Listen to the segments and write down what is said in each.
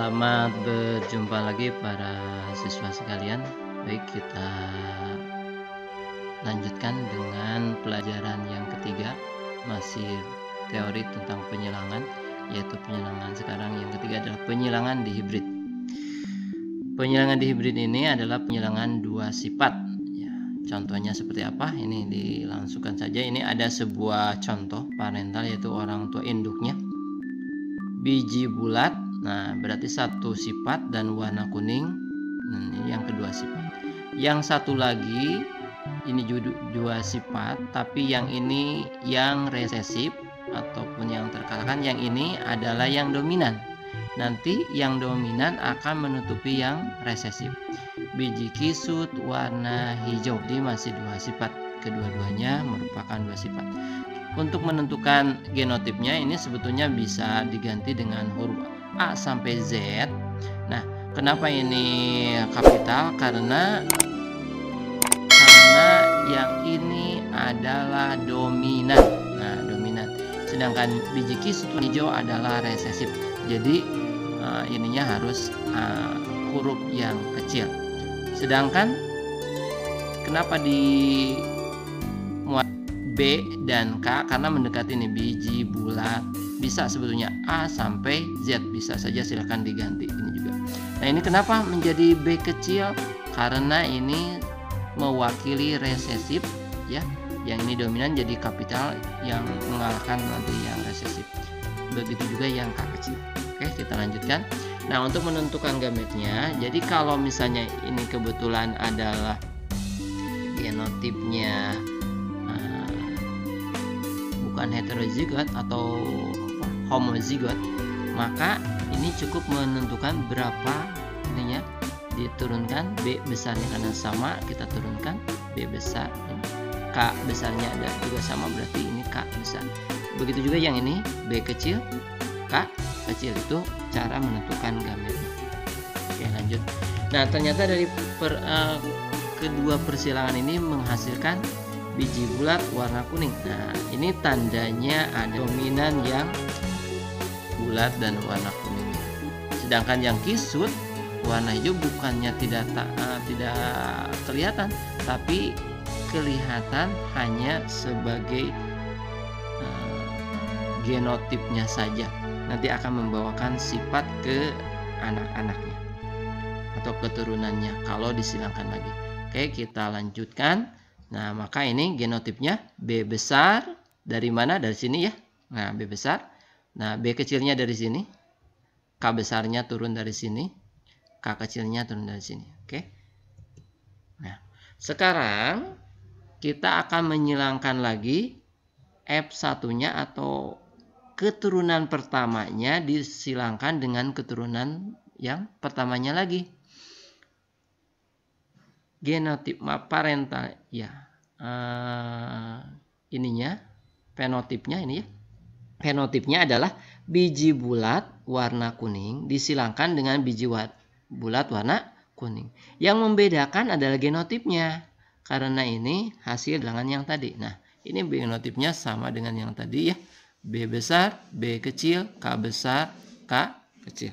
Selamat berjumpa lagi para siswa sekalian. Baik, kita lanjutkan dengan pelajaran yang ketiga, masih teori tentang penyilangan, yaitu penyilangan sekarang yang ketiga adalah penyilangan di hibrid. Penyilangan di hibrid ini adalah penyilangan dua sifat. Ya, contohnya seperti apa? Ini dilangsungkan saja. Ini ada sebuah contoh parental, yaitu orang tua induknya. Biji bulat, nah berarti satu sifat dan warna kuning. Nah, ini yang kedua sifat. Yang satu lagi ini dua sifat, tapi yang ini yang resesif ataupun yang terkalahkan. Yang ini adalah yang dominan. Nanti yang dominan akan menutupi yang resesif. Biji kisut warna hijau, jadi masih dua sifat. Kedua-duanya merupakan dua sifat. Untuk menentukan genotipnya ini sebetulnya bisa diganti dengan huruf A sampai Z. Nah, kenapa ini kapital? Karena yang ini adalah dominan. Nah, dominan. Sedangkan biji kisut hijau adalah resesif. Jadi ininya harus huruf yang kecil. Sedangkan kenapa di B dan K? Karena mendekati ini biji bulat. Bisa sebetulnya A sampai Z, bisa saja, silahkan diganti ini juga. Nah, ini kenapa menjadi B kecil? Karena ini mewakili resesif, ya. Yang ini dominan jadi kapital, yang mengalahkan nanti yang resesif. Begitu juga yang K kecil. Oke, kita lanjutkan. Nah, untuk menentukan gametnya, jadi kalau misalnya ini kebetulan adalah genotipnya bukan heterozigot atau homozigot, maka ini cukup menentukan berapa ininya diturunkan. B besarnya karena sama, kita turunkan B besar. K besarnya ada juga sama, berarti ini K besar. Begitu juga yang ini B kecil, K kecil. Itu cara menentukan gametnya. Oke, lanjut. Nah, ternyata dari kedua persilangan ini menghasilkan biji bulat warna kuning. Nah, ini tandanya ada dominan yang bulat dan warna kuning. Sedangkan yang kisut warna hijau bukannya tidak kelihatan, tapi kelihatan hanya sebagai genotipnya saja. Nanti akan membawakan sifat ke anak-anaknya atau keturunannya kalau disilangkan lagi. Oke, kita lanjutkan. Nah, maka ini genotipnya B besar dari mana? Dari sini ya. Nah, B besar. Nah, B kecilnya dari sini. K besarnya turun dari sini. K kecilnya turun dari sini. Oke. Nah, sekarang kita akan menyilangkan lagi F1-nya atau keturunan pertamanya disilangkan dengan keturunan yang pertamanya lagi. Genotip parental ya, ininya fenotipnya ini ya. Fenotipnya adalah biji bulat warna kuning disilangkan dengan biji bulat warna kuning. Yang membedakan adalah genotipnya, karena ini hasil dengan yang tadi. Nah, ini genotipnya sama dengan yang tadi ya. B besar, B kecil, K besar, K kecil.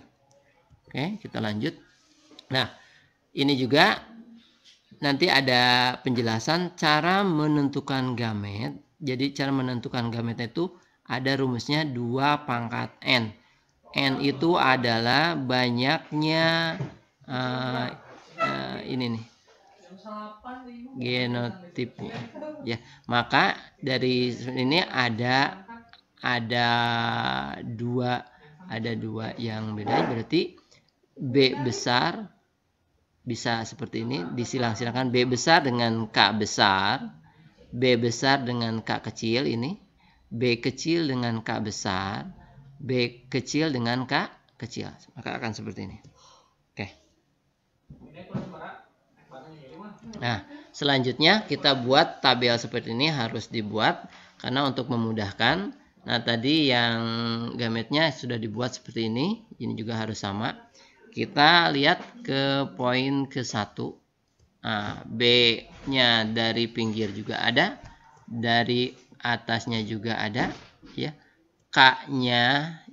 Oke, kita lanjut. Nah, ini juga nanti ada penjelasan cara menentukan gamet. Jadi cara menentukan gamet itu ada rumusnya 2 pangkat N. N itu adalah banyaknya ini nih genotipnya. Ya, maka dari ini ada dua yang beda, berarti B besar bisa seperti ini, disilang-silangkan B besar dengan K besar, B besar dengan K kecil ini, B kecil dengan K besar, B kecil dengan K kecil. Maka akan seperti ini. Oke. Nah, selanjutnya kita buat tabel seperti ini, harus dibuat karena untuk memudahkan. Nah, tadi yang gametnya sudah dibuat seperti ini juga harus sama. Kita lihat ke poin ke-1. Nah, B-nya dari pinggir juga ada, dari atasnya juga ada, ya. K-nya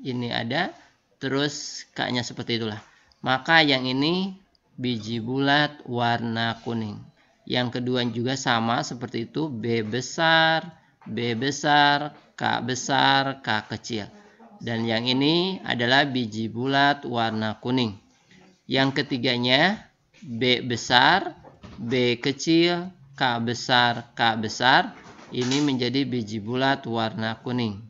ini ada, terus K-nya seperti itulah. maka yang ini biji bulat warna kuning. Yang kedua juga sama seperti itu, B besar, K besar, K kecil. Dan yang ini adalah biji bulat warna kuning. Yang ketiganya B besar, B kecil, K besar, K besar. Ini menjadi biji bulat warna kuning.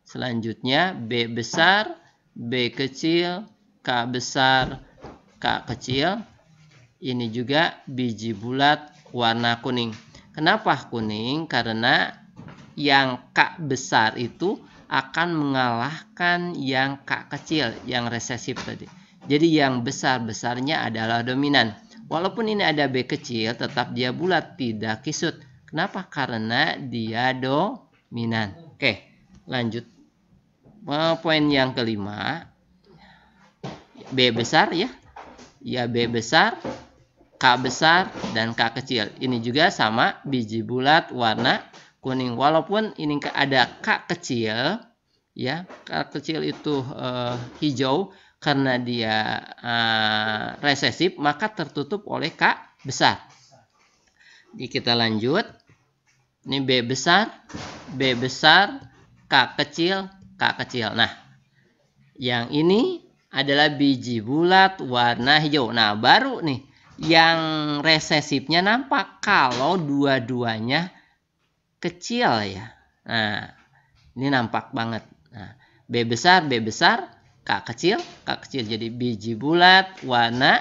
Selanjutnya B besar, B kecil, K besar, K kecil. Ini juga biji bulat warna kuning. Kenapa kuning? Karena yang K besar itu akan mengalahkan yang K kecil, yang resesif tadi. Jadi yang besar-besarnya adalah dominan. Walaupun ini ada B kecil, tetap dia bulat, tidak kisut. Kenapa? Karena dia dominan. Oke, lanjut. Poin yang kelima. B besar ya. Ya, B besar, K besar, dan K kecil. Ini juga sama, biji bulat warna kuning. Walaupun ini ada K kecil, ya, K kecil itu hijau karena dia resesif, maka tertutup oleh K besar. Jadi kita lanjut. Ini B besar, K kecil, K kecil. Nah, yang ini adalah biji bulat warna hijau. Nah, baru nih yang resesifnya nampak kalau dua-duanya kecil ya. Nah, ini nampak banget. Nah, B besar, K kecil, K kecil. Jadi biji bulat warna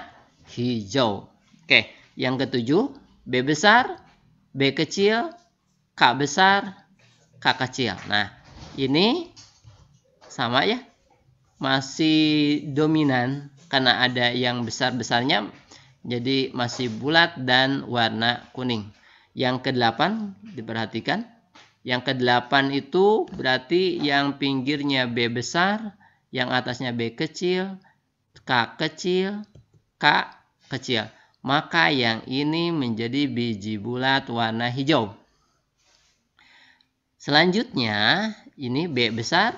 hijau. Oke, yang ketujuh, B besar, B kecil, K besar, K kecil. Nah, ini sama ya. Masih dominan karena ada yang besar-besarnya. Jadi masih bulat dan warna kuning. Yang ke-8 diperhatikan. Yang ke-8 itu berarti yang pinggirnya B besar, yang atasnya B kecil, K kecil, K kecil. Maka yang ini menjadi biji bulat warna hijau. Selanjutnya ini B besar,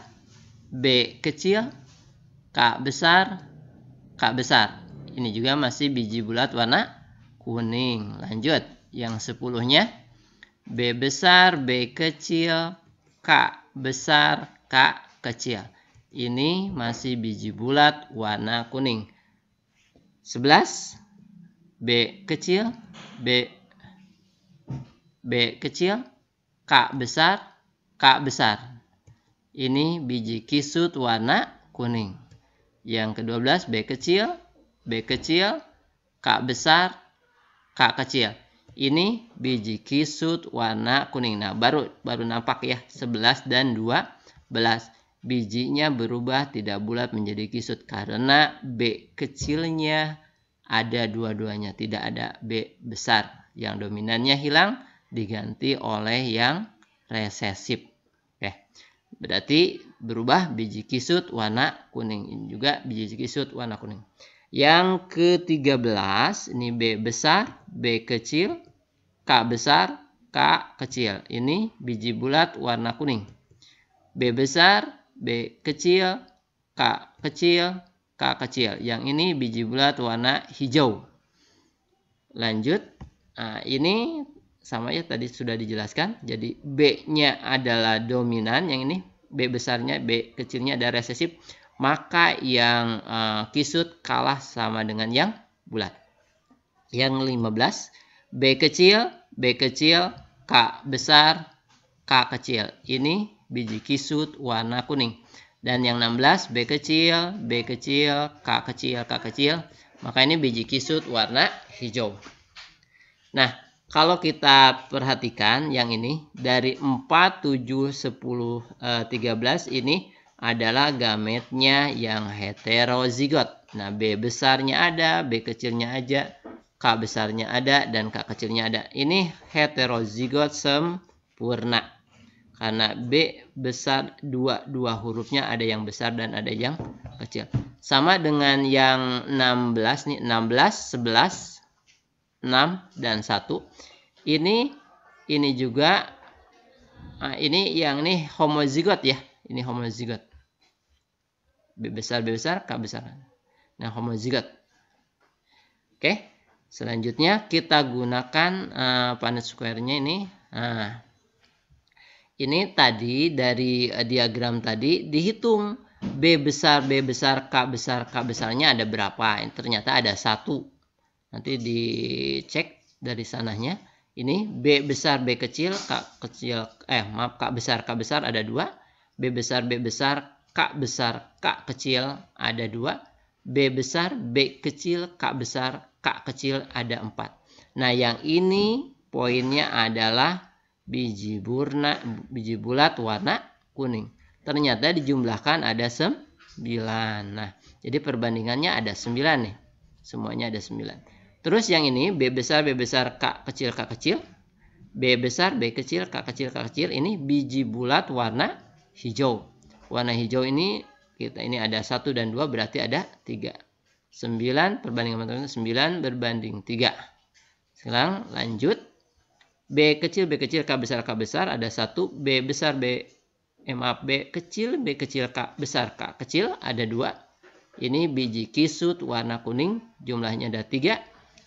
B kecil, K besar, K besar. Ini juga masih biji bulat warna kuning. Lanjut. Yang 10-nya. B besar, B kecil, K besar, K kecil. Ini masih biji bulat warna kuning. 11. B kecil, B kecil, K besar, K besar. Ini biji kisut warna kuning. Yang ke-12 B kecil, K besar, K kecil. Ini biji kisut warna kuning. Nah, baru nampak ya 11 dan 12. Bijinya berubah tidak bulat menjadi kisut karena B kecilnya ada dua-duanya, tidak ada B besar. Yang dominannya hilang diganti oleh yang resesif. Oke. Berarti berubah biji kisut warna kuning. Ini juga biji kisut warna kuning. Yang ke-13 ini B besar, B kecil, K besar, K kecil. Ini biji bulat warna kuning. B besar, B kecil, K kecil, K kecil. Yang ini biji bulat warna hijau. Lanjut. Nah, ini sama ya tadi sudah dijelaskan. Jadi B-nya adalah dominan. Yang ini B besarnya, B kecilnya ada resesif. Maka yang kisut kalah sama dengan yang bulat. Yang 15. B kecil, K besar, K kecil. Ini biji kisut warna kuning. Dan yang 16. B kecil, K kecil, K kecil. Maka ini biji kisut warna hijau. Nah, kalau kita perhatikan yang ini dari 4, 7, 10, 13 ini adalah gametnya yang heterozigot. Nah, B besarnya ada, B kecilnya aja, K besarnya ada, dan K kecilnya ada. Ini heterozigot sempurna. Karena B besar dua hurufnya ada yang besar dan ada yang kecil. Sama dengan yang 16 nih, 16, 11, 6 dan 1. Ini juga ini yang ini homozigot ya. Ini homozigot. B besar, K besar. Nah, homozigot. Oke, selanjutnya kita gunakan Punnett square-nya ini. Nah, ini tadi dari diagram tadi dihitung B besar, K besarnya ada berapa. Ternyata ada 1. Nanti dicek dari sananya. Ini B besar, B kecil, K besar ada 2. B besar, K besar, K kecil ada 2. B besar, B kecil, K besar, K kecil ada 4. Nah, yang ini poinnya adalah biji bulat warna kuning. Ternyata dijumlahkan ada 9. Nah, jadi perbandingannya ada 9 nih. Semuanya ada 9. Terus yang ini B besar, K kecil. B besar, B kecil, K kecil. Ini biji bulat warna hijau. Warna hijau ini ini ada 1 dan 2 berarti ada 3. 9 perbandingan teman-teman 9 berbanding 3. Sekarang lanjut. B kecil, K besar ada 1. B kecil, K besar, K kecil ada 2. Ini biji kisut warna kuning, jumlahnya ada 3.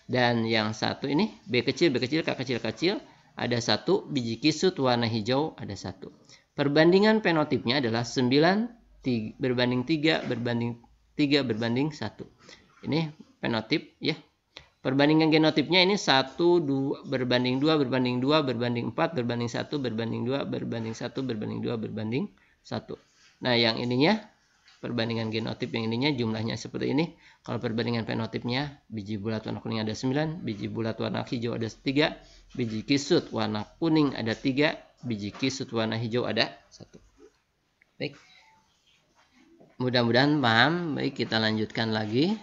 Dan yang satu ini B kecil, K kecil ada 1. Biji kisut warna hijau ada 1. Perbandingan fenotipnya adalah 9 berbanding 3 berbanding 1. Ini fenotip ya. Perbandingan genotipnya ini 1, 2, berbanding 2, berbanding 2, berbanding 4, berbanding 1, berbanding 2, berbanding 1, berbanding 2, berbanding 1. Nah, yang ininya perbandingan genotip yang ininya jumlahnya seperti ini. Kalau perbandingan fenotipnya, biji bulat warna kuning ada 9, biji bulat warna hijau ada 3, biji kisut warna kuning ada 3, biji kisut warna hijau ada 1. Baik. Mudah-mudahan paham. Baik, kita lanjutkan lagi.